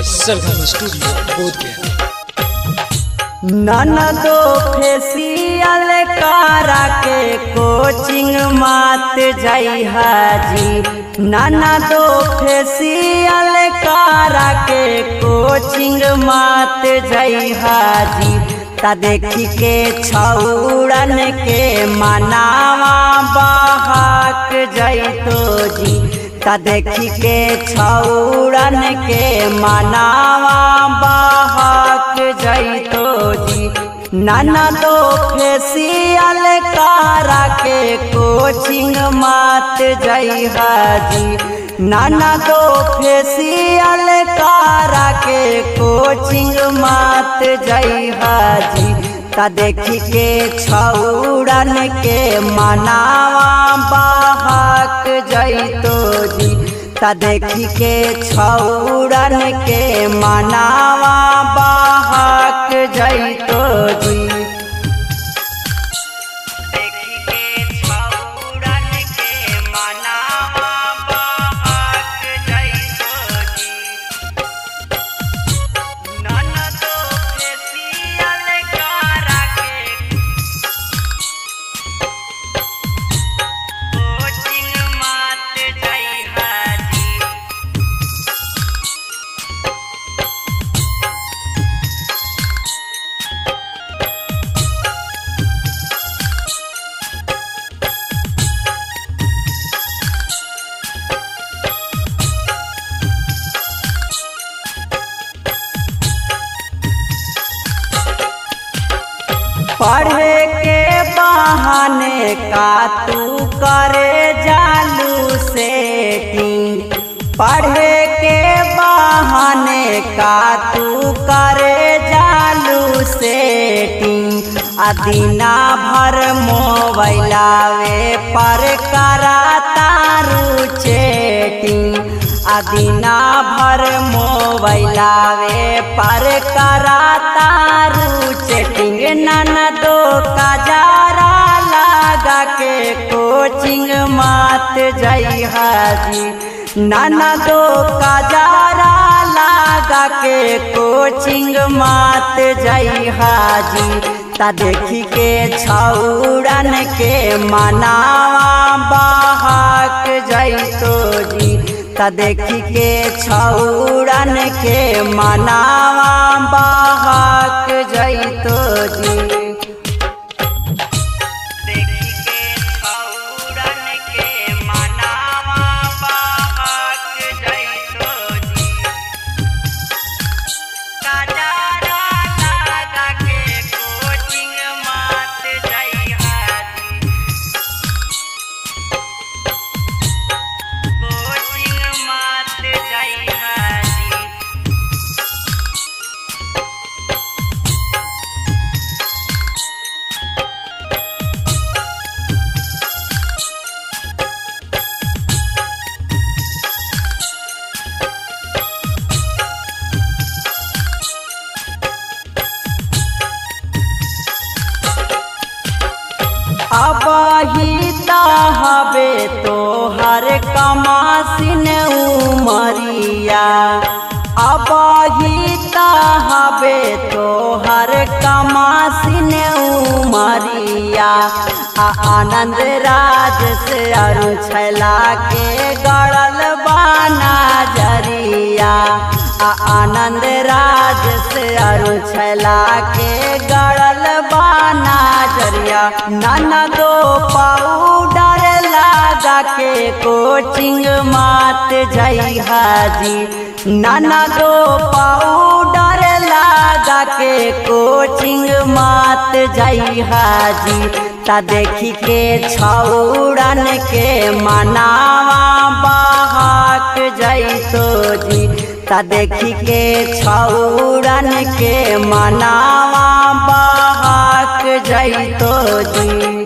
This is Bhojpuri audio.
सरगम स्टूडियो बोधगया। ननदो फेसियल करा के कोचिंग मात जई हाजी। ननदो फेसियल करा के कोचिंग मात जई हाजी। ता देखी के छौड़न के मनावा बहाक जइतो जी। ता देखी के छौड़न के मनावा बहाक जइतो जी। ननदो फेसियल करा के कोचिंग मात जई हाजी। ननदो फेसियल करा के कोचिंग मात जई हाजी। ता देखी के छौड़न के मनावा बहाक जइतो जी। ता देखी के छौड़न के मनावा बहाक जइतो जी। पढ़े के बहाने का तू करे जालू सेटिंग। पढ़े के बहाने का तू करे जालू सेटिंग। दिना भर मोबाइलावे पर करा तारू चैटिंग। दिना भर मोबाइलावे पर करा तारू चैटिंग। ननदो का जारा लगा के कोचिंग मात जई हाजी। ननदो का जारा लगा के कोचिंग मात जई हाजी। ता देखी के छौड़न के मनावा बहाक जइतो जी। ता देखी के छौड़न के मनावा बहाक जइतो जी। अबही हबे तो हर कमासिन उमरिया। अबही हबे तो हर कमासिन उमरिया। आनंद राज से अरु छैला के गड़ल बाना जरिया। आनंद राज से अरु छैला के गड़ल बाना जरिया। ननदो पाउडर लगा के कोचिंग मात जई हाजी। ननदो पाउडर लगा के कोचिंग मात जई हाजी। ता देखी के छौड़न के मनावा बहाक जइतो जी। ता देखी के छौड़न के मनावा बहाक जइतो जी।